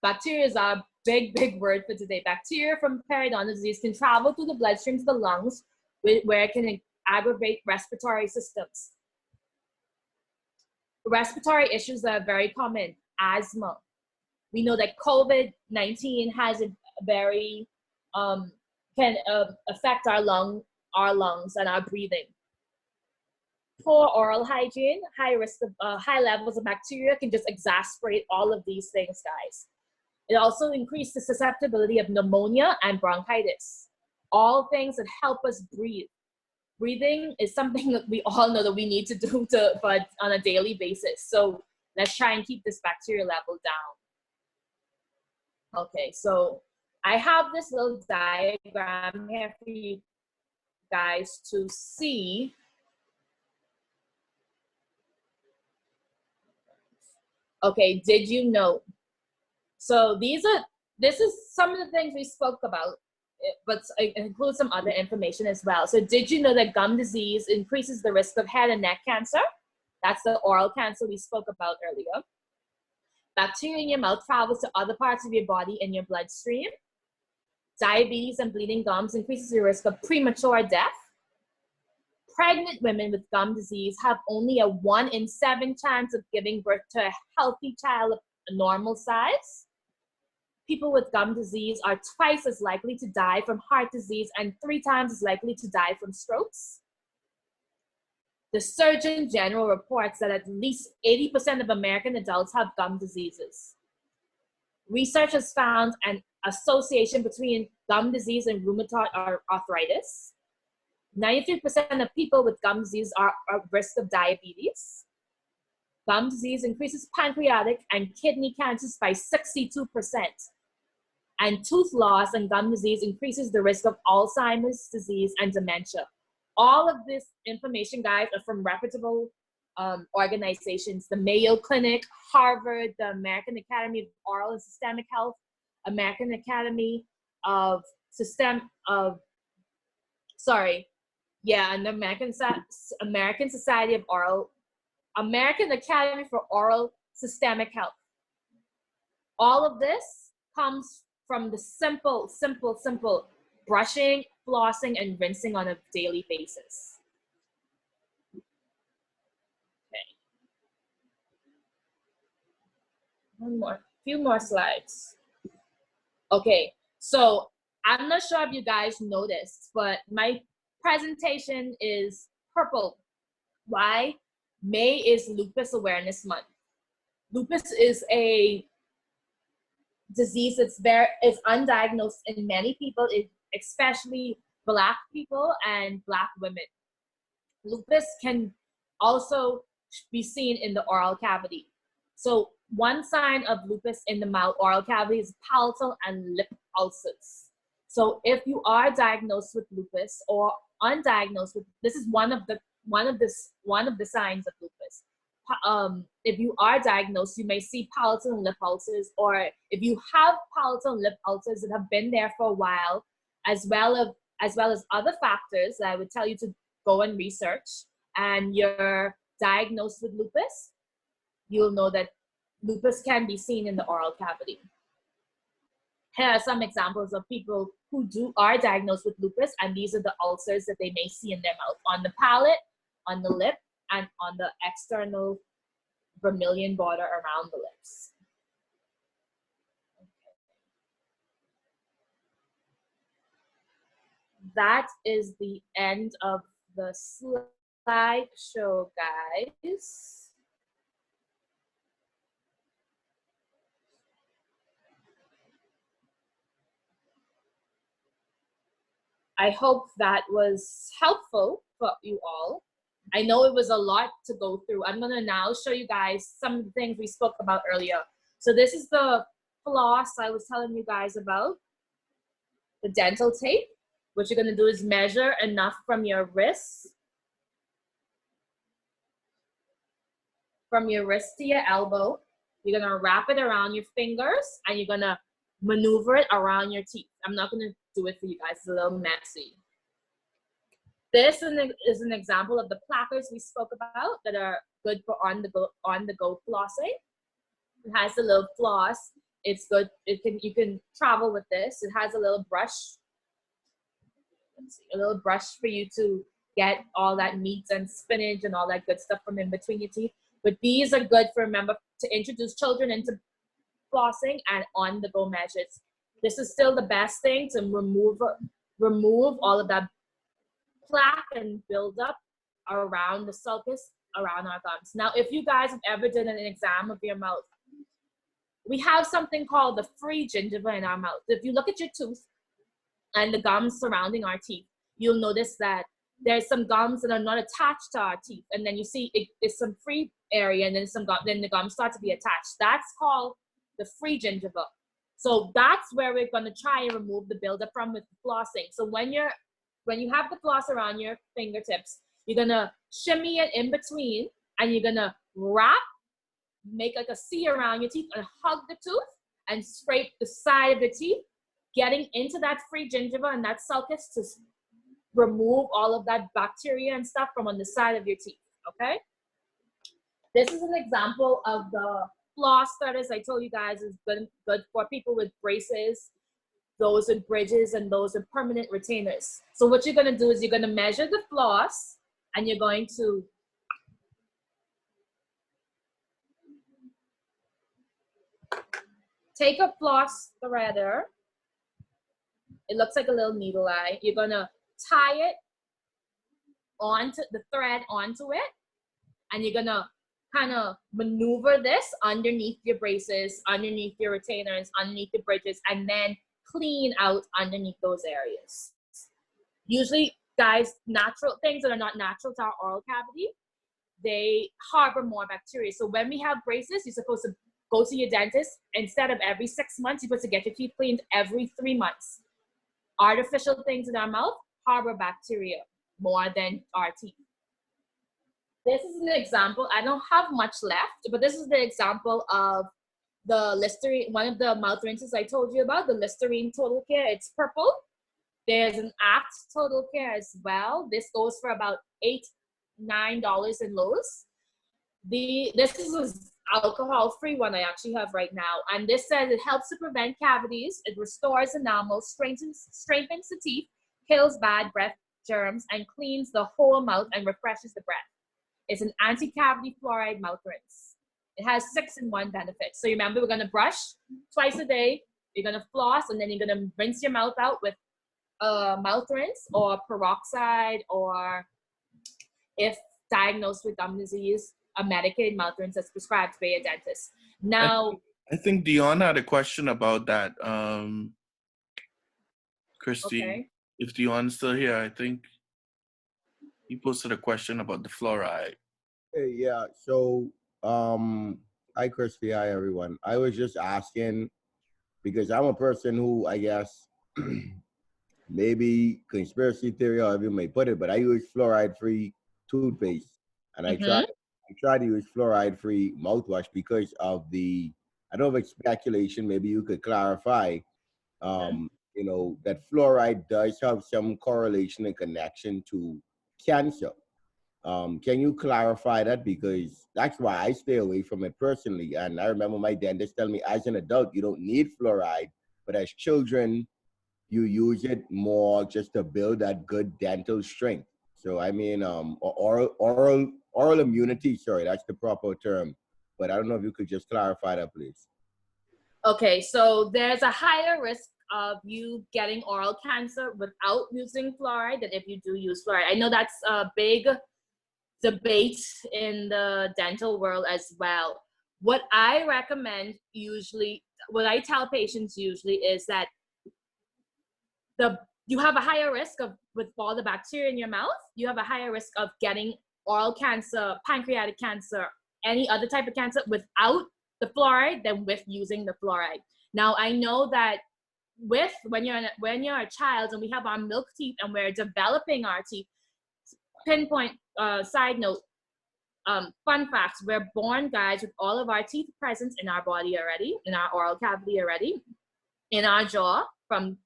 bacteria is our big word for today. Bacteria from periodontal disease can travel through the bloodstream to the lungs, where it can aggravate respiratory systems. Respiratory issues are very common. Asthma. We know that COVID-19 has a very, can affect our lungs and our breathing. Poor oral hygiene, high levels of bacteria can just exacerbate all of these things, guys. It also increases the susceptibility of pneumonia and bronchitis. All things that help us breathe. Breathing is something that we all know that we need to do but on a daily basis. So let's try and keep this bacteria level down. Okay, so I have this little diagram here for you guys to see. Okay, did you know? So this is some of the things we spoke about, but it includes some other information as well. So did you know that gum disease increases the risk of head and neck cancer? That's the oral cancer we spoke about earlier. Bacteria in your mouth travels to other parts of your body in your bloodstream. Diabetes and bleeding gums increases the risk of premature death. Pregnant women with gum disease have only a 1 in 7 chance of giving birth to a healthy child of a normal size. People with gum disease are twice as likely to die from heart disease and 3 times as likely to die from strokes. The Surgeon General reports that at least 80% of American adults have gum diseases. Research has found an association between gum disease and rheumatoid arthritis. 93% of people with gum disease are at risk of diabetes. Gum disease increases pancreatic and kidney cancers by 62%. And tooth loss and gum disease increases the risk of Alzheimer's disease and dementia. All of this information, guys, are from reputable organizations: the Mayo Clinic, Harvard, the American Academy of Oral and Systemic Health, American Academy of and the American Society of American Academy for Oral Systemic Health. All of this comes from the simple brushing, flossing, and rinsing on a daily basis. Okay. Few more slides. Okay, so I'm not sure if you guys noticed, but my presentation is purple. Why? May is Lupus Awareness Month. Lupus is a disease that's is undiagnosed in many people, especially Black people and Black women. Lupus can also be seen in the oral cavity. So one sign of lupus in the mouth oral cavity is palatal and lip ulcers. So if you are diagnosed with lupus or undiagnosed with, this is one of the signs of lupus. If you are diagnosed, you may see palatal and lip ulcers, or if you have palatal and lip ulcers that have been there for a while, as well as other factors that I would tell you to go and research, and you're diagnosed with lupus, you'll know that lupus can be seen in the oral cavity. Here are some examples of people who are diagnosed with lupus, and these are the ulcers that they may see in their mouth, on the palate, on the lip, and on the external vermilion border around the lips. Okay. That is the end of the slideshow, guys. I hope that was helpful for you all. I know it was a lot to go through. I'm gonna now show you guys some of the things we spoke about earlier. So this is the floss I was telling you guys about, the dental tape. What you're gonna do is measure enough from your wrist to your elbow. You're gonna wrap it around your fingers and you're gonna maneuver it around your teeth. I'm not gonna do it for you guys, it's a little messy. This is an example of the plackers we spoke about that are good for on-the-go flossing. It has a little floss. It's good. You can travel with this. It has a little brush. A little brush for you to get all that meat and spinach and all that good stuff from in between your teeth. But these are good for, remember, to introduce children into flossing and on-the-go measures. This is still the best thing to remove all of that plaque and build up around the sulcus, around our gums. Now, if you guys have ever done an exam of your mouth, we have something called the free gingiva in our mouth. If you look at your tooth and the gums surrounding our teeth, you'll notice that there's some gums that are not attached to our teeth, and then you see it's some free area, and then then the gums start to be attached. That's called the free gingiva. So that's where we're going to try and remove the buildup from with flossing. So when you have the floss around your fingertips, you're going to shimmy it in between, and you're going to make like a C around your teeth and hug the tooth and scrape the side of the teeth, getting into that free gingiva and that sulcus to remove all of that bacteria and stuff from on the side of your teeth, okay? This is an example of the floss that, as I told you guys, is good for people with braces, those with bridges, and those with permanent retainers. So what you're gonna do is you're gonna measure the floss, and you're going to take a floss threader. It looks like a little needle eye. You're gonna tie it onto the thread onto it, and you're gonna kind of maneuver this underneath your braces, underneath your retainers, underneath the bridges, and then clean out underneath those areas. Usually, guys, natural things that are not natural to our oral cavity, they harbor more bacteria. So when we have braces, you're supposed to go to your dentist. Instead of every 6 months, you're supposed to get your teeth cleaned every 3 months. Artificial things in our mouth harbor bacteria more than our teeth. This is an example. I don't have much left, but this is the example of the Listerine, one of the mouth rinses I told you about, the Listerine Total Care. It's purple. There's an Axe Total Care as well. This goes for about $8, $9 in Lowe's. This is an alcohol-free one I actually have right now. And this says it helps to prevent cavities, it restores enamel, strengthens the teeth, kills bad breath germs, and cleans the whole mouth and refreshes the breath. It's an anti-cavity fluoride mouth rinse. It has 6-in-1 benefits. So remember, we're gonna brush twice a day, you're gonna floss, and then you're gonna rinse your mouth out with a mouth rinse or peroxide, or if diagnosed with gum disease, a medicated mouth rinse that's prescribed by a dentist. Now, I think Dion had a question about that. Krysti, okay. if Dion's still here, I think he posted a question about the fluoride. Hey, yeah. So, hi, Krysti. Hi, everyone. I was just asking because I'm a person who, I guess, maybe conspiracy theory, however you may put it, but I use fluoride-free toothpaste, and I try to use fluoride-free mouthwash because of the, I don't know if it's speculation, maybe you could clarify, you know, that fluoride does have some correlation and connection to cancer. Can you clarify that? Because that's why I stay away from it personally. And I remember my dentist telling me as an adult, you don't need fluoride, but as children, you use it more just to build that good dental strength. So I mean, oral immunity, sorry, that's the proper term. But I don't know if you could just clarify that, please. Okay, so there's a higher risk of you getting oral cancer without using fluoride than if you do use fluoride. I know that's a big debate in the dental world as well. What I recommend usually, what I tell patients usually is that you have a higher risk of, with all the bacteria in your mouth, you have a higher risk of getting oral cancer, pancreatic cancer, any other type of cancer without the fluoride than with using the fluoride. Now, I know that when you're a child and we have our milk teeth and we're developing our teeth, pinpoint side note, fun facts, we're born, guys, with all of our teeth present in our body already, in our oral cavity already, in our jaw from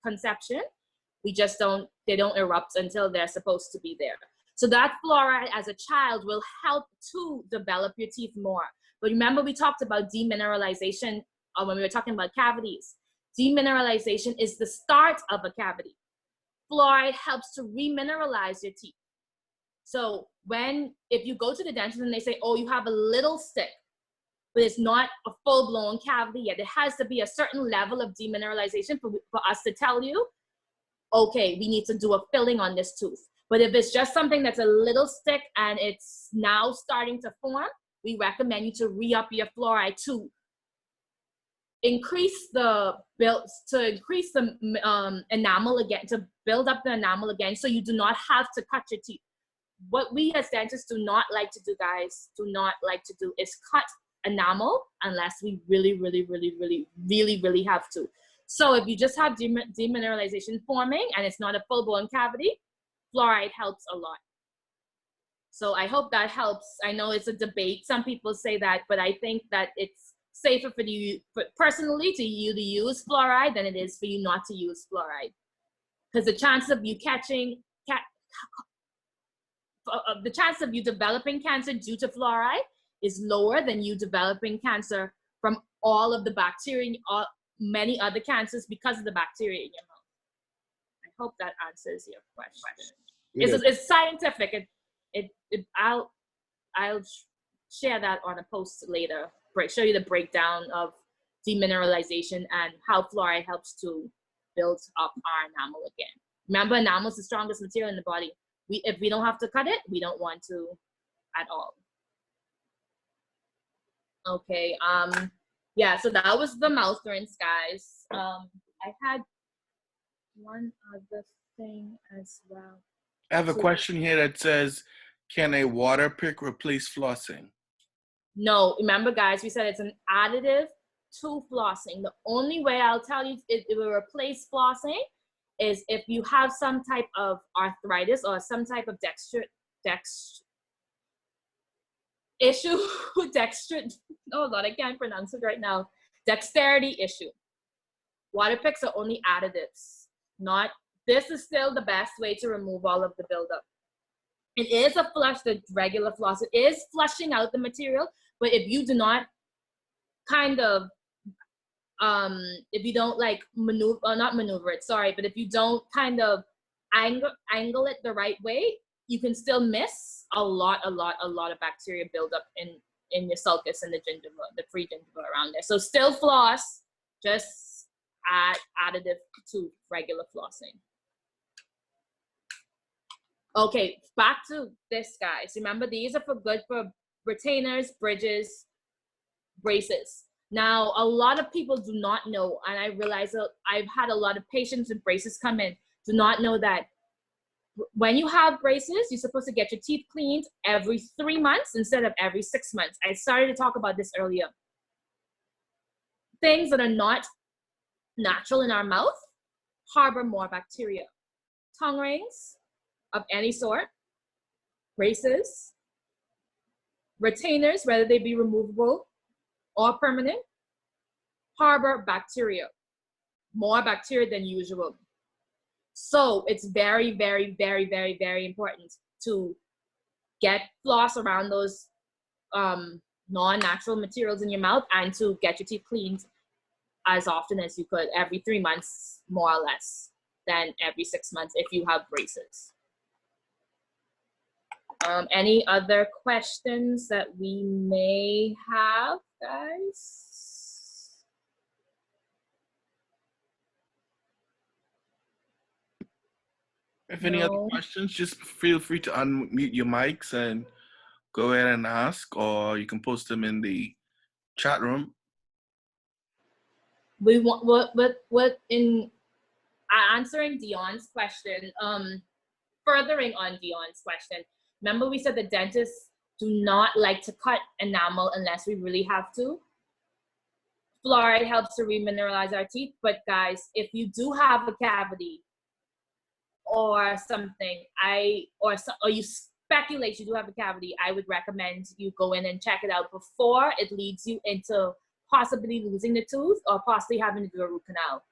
conception. they don't erupt until they're supposed to be there. So that fluoride as a child will help to develop your teeth more. But remember, we talked about demineralization when we were talking about cavities. Demineralization is the start of a cavity. Fluoride helps to remineralize your teeth. So if you go to the dentist and they say, oh, you have a little stick, but it's not a full-blown cavity yet, it has to be a certain level of demineralization for us to tell you, okay, we need to do a filling on this tooth. But if it's just something that's a little stick and it's now starting to form, we recommend you to re-up your fluoride to increase the enamel again, to build up the enamel again, so you do not have to cut your teeth. What we as dentists do not like to do, guys, is cut enamel unless we really, really, really, really, really, really have to. So if you just have demineralization forming and it's not a full-blown cavity, fluoride helps a lot. So I hope that helps. I know it's a debate. Some people say that, but I think that it's safer for you, personally, to use fluoride than it is for you not to use fluoride. Because the chance of you the chance of you developing cancer due to fluoride is lower than you developing cancer from all of the bacteria, many other cancers, because of the bacteria in your mouth. I hope that answers your question. It's scientific. I'll share that on a post later. Show you the breakdown of demineralization and how fluoride helps to build up our enamel again. Remember, enamel is the strongest material in the body. If we don't have to cut it, we don't want to at all. Okay, yeah, so that was the mouth rinse, guys. I had one other thing as well. I have a question here that says, can a water pick replace flossing? No, remember, guys, we said it's an additive to flossing. The only way I'll tell you it will replace flossing is if you have some type of arthritis or some type of oh God, I can't pronounce it right now. Dexterity issue. Water picks are only additives. This is still the best way to remove all of the buildup. It is a flush, the regular floss. It is flushing out the material, but if you do not if you don't like not maneuver it, sorry, but if you don't kind of angle it the right way, you can still miss a lot of bacteria buildup in your sulcus and the gingiva, the free gingiva around there. So still floss, just add additive to regular flossing. Okay, back to this, guys. Remember, these are good for retainers, bridges, braces. Now, a lot of people do not know, and I realize that I've had a lot of patients with braces come in, do not know that when you have braces, you're supposed to get your teeth cleaned every 3 months instead of every 6 months. I started to talk about this earlier. Things that are not natural in our mouth harbor more bacteria. Tongue rings of any sort, braces, retainers, whether they be removable or permanent, harbor bacteria, more bacteria than usual. So it's very, very, very, very, very important to get floss around those non-natural materials in your mouth and to get your teeth cleaned as often as you could, every 3 months, more or less, than every 6 months if you have braces. Any other questions that we may have, guys? If any other questions, just feel free to unmute your mics and go ahead and ask, or you can post them in the chat room. We want in answering Dion's question, furthering on Dion's question. Remember, we said the dentists do not like to cut enamel unless we really have to. Fluoride helps to remineralize our teeth, but guys, if you do have a cavity or something, or you speculate you do have a cavity, I would recommend you go in and check it out before it leads you into possibly losing the tooth or possibly having to do a root canal.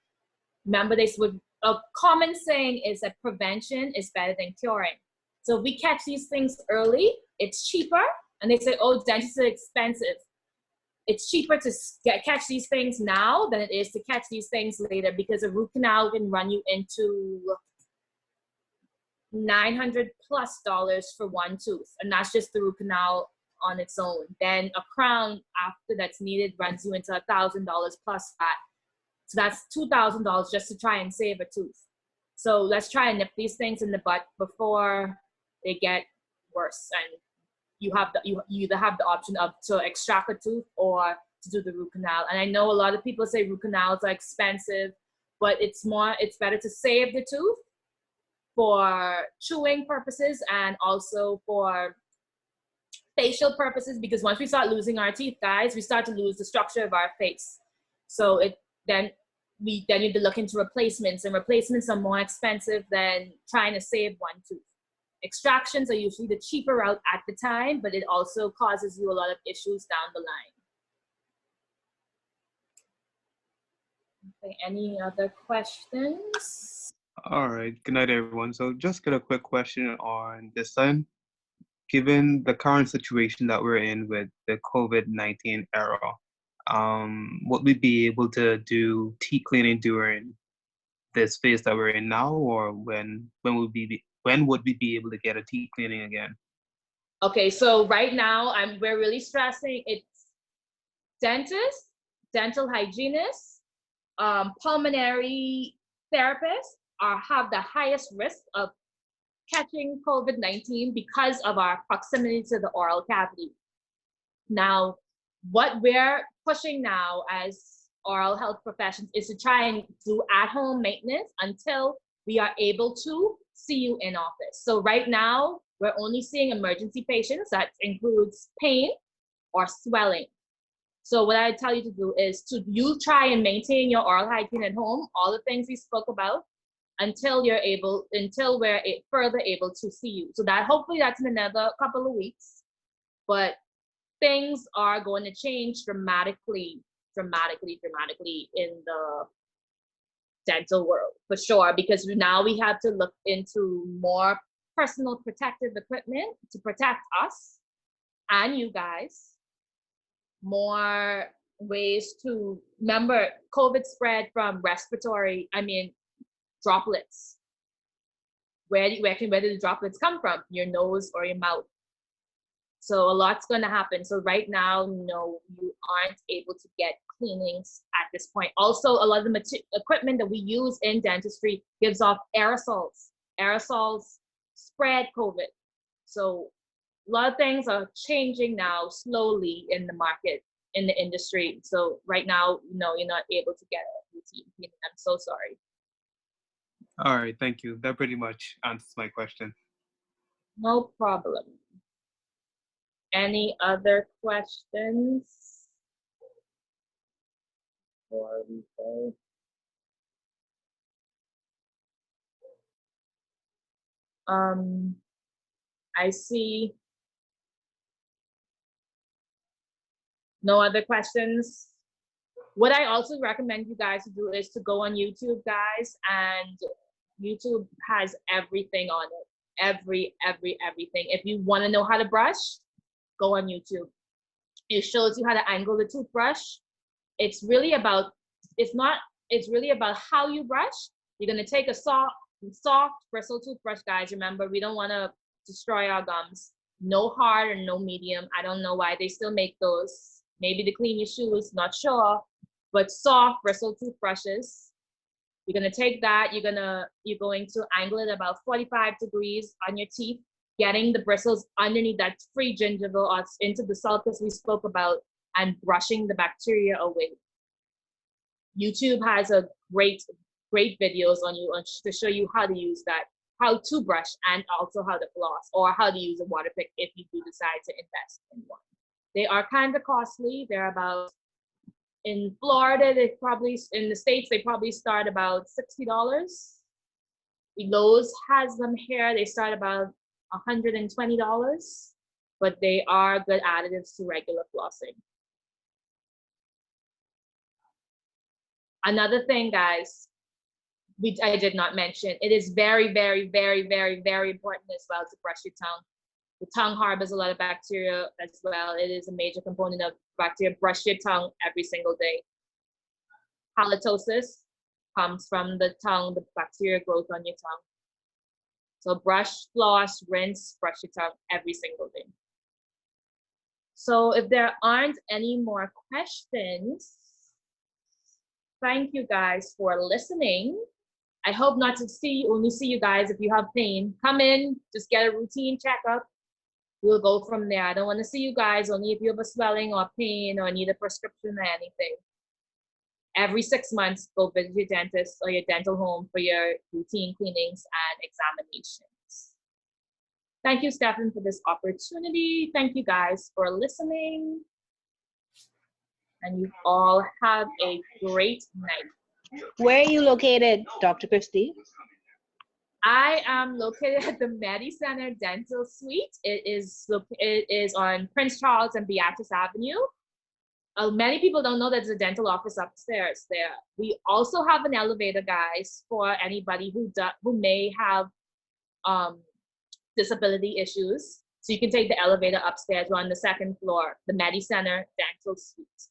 Remember, a common saying is that prevention is better than curing. So if we catch these things early, it's cheaper. And they say, oh, dentists are expensive. It's cheaper to catch these things now than it is to catch these things later, because a root canal can run you into $900+ for one tooth, and that's just the root canal on its own. Then a crown after that's needed runs you into $1,000 plus that. So that's $2,000 just to try and save a tooth. So let's try and nip these things in the butt before they get worse. And you either have the option of to extract a tooth or to do the root canal. And I know a lot of people say root canals are expensive, but it's better to save the tooth for chewing purposes and also for facial purposes, because once we start losing our teeth, guys, we start to lose the structure of our face. So then we need to look into replacements, and replacements are more expensive than trying to save one tooth. Extractions are usually the cheaper route at the time, but it also causes you a lot of issues down the line. Okay, any other questions? All right. Good night, everyone. So just got a quick question on this time. Given the current situation that we're in with the COVID-19 era, would we be able to do teeth cleaning during this phase that we're in now, or when would we be able to get a teeth cleaning again? Okay, so right now we're really stressing it's dentists, dental hygienists, pulmonary therapists have the highest risk of catching COVID-19 because of our proximity to the oral cavity. Now, what we're pushing now as oral health professions is to try and do at-home maintenance until we are able to see you in office. So right now, we're only seeing emergency patients. That includes pain or swelling. So what I tell you to do is you try and maintain your oral hygiene at home, all the things we spoke about, until we're further able to see you. So that hopefully that's in another couple of weeks, but things are going to change dramatically in the dental world, for sure, because now we have to look into more personal protective equipment to protect us and you guys. More ways to remember COVID spread from droplets. Where did the droplets come from? Your nose or your mouth. So a lot's going to happen. So right now, no, you aren't able to get cleanings at this point. Also, a lot of the equipment that we use in dentistry gives off aerosols. Aerosols spread COVID. So a lot of things are changing now slowly in the market, in the industry. So right now, no, you're not able to get a routine cleaning. I'm so sorry. All right, thank you. That pretty much answers my question. No problem. Any other questions before we go? I see no other questions. What I also recommend you guys to do is to go on YouTube, guys, and YouTube has everything on it. Everything. If you want to know how to brush, go on YouTube. It shows you how to angle the toothbrush. It's really about how you brush. You're gonna take a soft bristle toothbrush, guys. Remember, we don't want to destroy our gums. No hard or no medium. I don't know why they still make those. Maybe to clean your shoes, not sure. But soft bristle toothbrushes. You're gonna take that. You're going to angle it about 45 degrees on your teeth, getting the bristles underneath that free gingival or into the sulcus we spoke about, and brushing the bacteria away. YouTube has a great videos to show you how to use that, how to brush, and also how to floss, or how to use a water pick if you do decide to invest in one. They are kind of costly. They're about, in Florida, in the States, they probably start about $60. Lowe's has them here. They start about $120, but they are good additives to regular flossing. Another thing, guys, I did not mention, it is very, very, very, very, very important as well to brush your tongue. The tongue harbors a lot of bacteria as well. It is a major component of bacteria. Brush your tongue every single day. Halitosis comes from the tongue, the bacteria growth on your tongue. So brush, floss, rinse, brush your tongue every single day. So if there aren't any more questions, thank you guys for listening. I hope not to only see you guys if you have pain. Come in, just get a routine checkup. We'll go from there. I don't want to see you guys only if you have a swelling or pain or need a prescription or anything. Every 6 months, go visit your dentist or your dental home for your routine cleanings and examinations. Thank you, Stefan, for this opportunity. Thank you guys for listening. And you all have a great night. Where are you located, Dr. Krysti? I am located at the Medi Center Dental Suite. It is on Prince Charles and Beatrice Avenue. Many people don't know that there's a dental office upstairs there. We also have an elevator, guys, for anybody who may have disability issues. So you can take the elevator upstairs. We're on the 2nd floor, the Medi Center Dental Suite.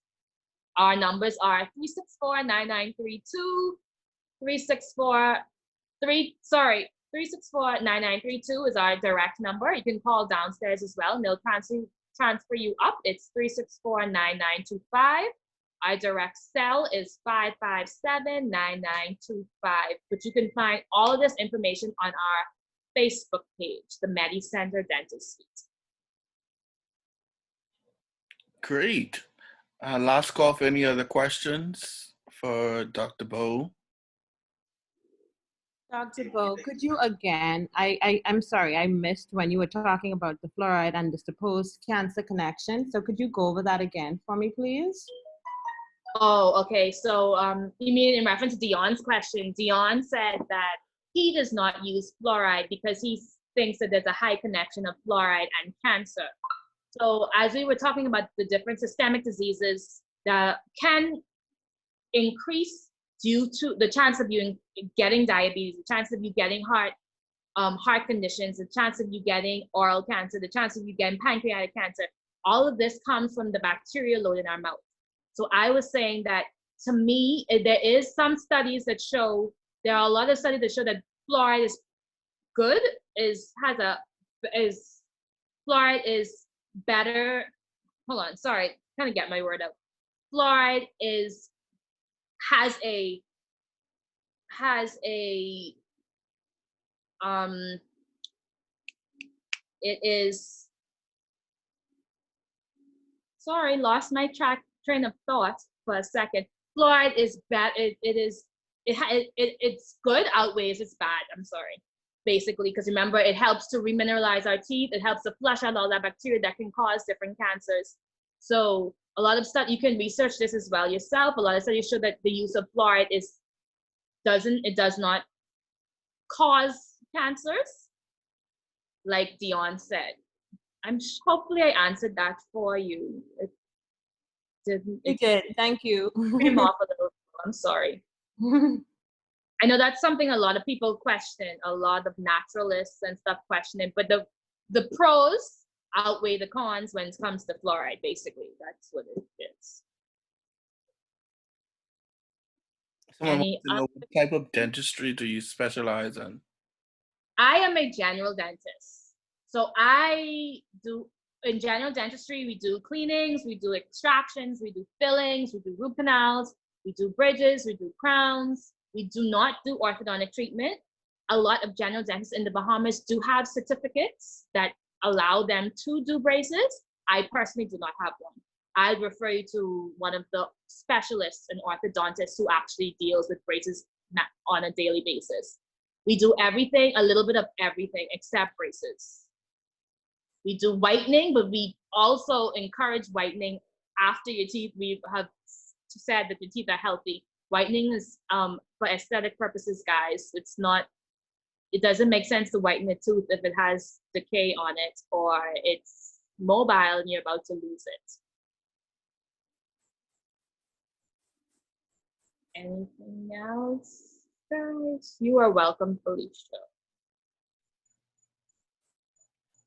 Our numbers are 364-9932, 364-9932 is our direct number. You can call downstairs as well, and they'll transfer you up. It's 364-9925. Our direct cell is 557-9925. But you can find all of this information on our Facebook page, the Medi Center Dental Suite. Great. Last call for any other questions for Dr. Bowe. Dr. Bowe, could you again, I'm sorry, I missed when you were talking about the fluoride and the supposed cancer connection. So could you go over that again for me, please? Oh, okay. So you mean in reference to Dion's question? Dion said that he does not use fluoride because he thinks that there's a high connection of fluoride and cancer. So as we were talking about the different systemic diseases that can increase due to the chance of you getting diabetes, the chance of you getting heart conditions, the chance of you getting oral cancer, the chance of you getting pancreatic cancer, all of this comes from the bacteria load in our mouth. So I was saying that to me, there is some studies that show, there are a lot of studies that show that fluoride is good, fluoride is better. Hold on, sorry, trying to get my word out. Fluoride has a it is, sorry, lost my train of thought for a second. Fluoride is bad. It's good outweighs its bad. I'm sorry, basically, because remember, it helps to remineralize our teeth. It helps to flush out all that bacteria that can cause different cancers. So a lot of stuff, you can research this as well yourself. A lot of studies show that the use of fluoride does not cause cancers, like Dion said. Hopefully I answered that for you. It didn't. You did. Thank you. Came off a little. I'm sorry. I know that's something a lot of people question. A lot of naturalists and stuff question it, but the pros outweigh the cons when it comes to fluoride. Basically, that's what it is. Someone wants to know what type of dentistry do you specialize in? I am a general dentist. So I do, in general dentistry, we do cleanings, we do extractions, we do fillings, we do root canals, we do bridges, we do crowns. We do not do orthodontic treatment. A lot of general dentists in the Bahamas do have certificates that allow them to do braces. I personally do not have one. I'd refer you to one of the specialists and orthodontists who actually deals with braces on a daily basis. We do everything, a little bit of everything except braces. We do whitening, but we also encourage whitening after your teeth. We have said that your teeth are healthy. Whitening is for aesthetic purposes, guys. It doesn't make sense to whiten a tooth if it has decay on it or it's mobile and you're about to lose it. Anything else? guys. You are welcome, Felicia.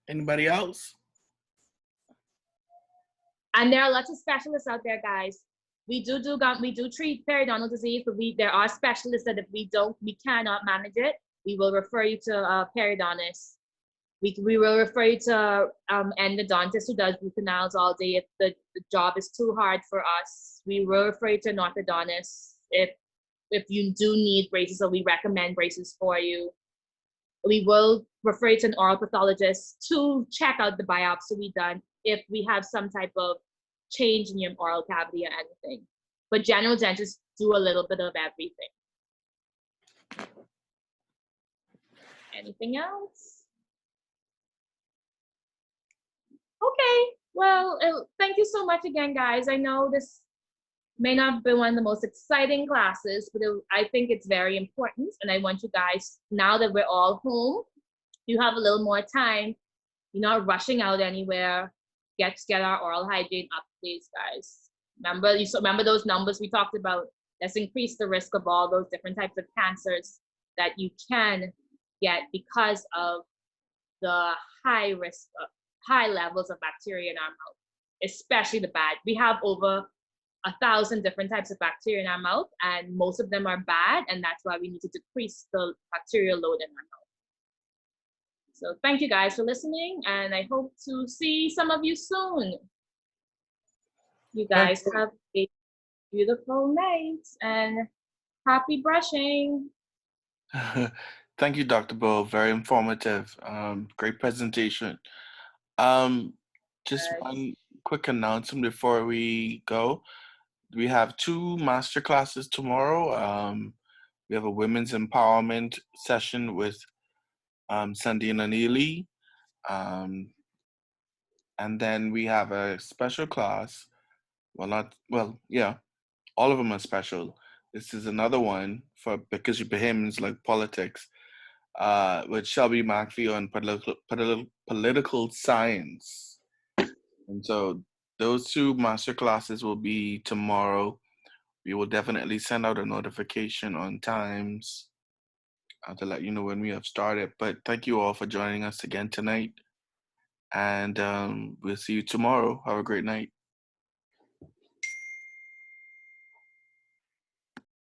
Anybody else? And there are lots of specialists out there, guys. We do treat periodontal disease, but there are specialists that if we cannot manage it, we will refer you to a periodontist. We will refer you to endodontist who does root canals all day. If the job is too hard for us, we will refer you to an orthodontist. If you do need braces, or we recommend braces for you, we will refer you to an oral pathologist to check out the biopsy we done if we have some type of change in your oral cavity or anything. But general dentists do a little bit of everything. Anything else? Okay, well, thank you so much again, guys. I know this may not have been one of the most exciting classes, but I think it's very important. And I want you guys, now that we're all home, you have a little more time. You're not rushing out anywhere. Get our oral hygiene up, please, guys. Remember those numbers we talked about? Let's increase the risk of all those different types of cancers that you can get because of the high levels of bacteria in our mouth, especially the bad. We have over 1,000 different types of bacteria in our mouth, and most of them are bad, and that's why we need to decrease the bacterial load in our mouth. So thank you guys for listening, and I hope to see some of you soon. You guys have a beautiful night and happy brushing. Thank you, Dr. Bowe. Very informative. Great presentation. Just one quick announcement before we go. We have 2 master classes tomorrow. We have a women's empowerment session with Sandina Neely. And then we have a special class. All of them are special. This is another one for because your hymns like politics, with Shelby McPhee on political science. And so those 2 master classes will be tomorrow. We will definitely send out a notification on times to let you know when we have started. But thank you all for joining us again tonight. And we'll see you tomorrow. Have a great night.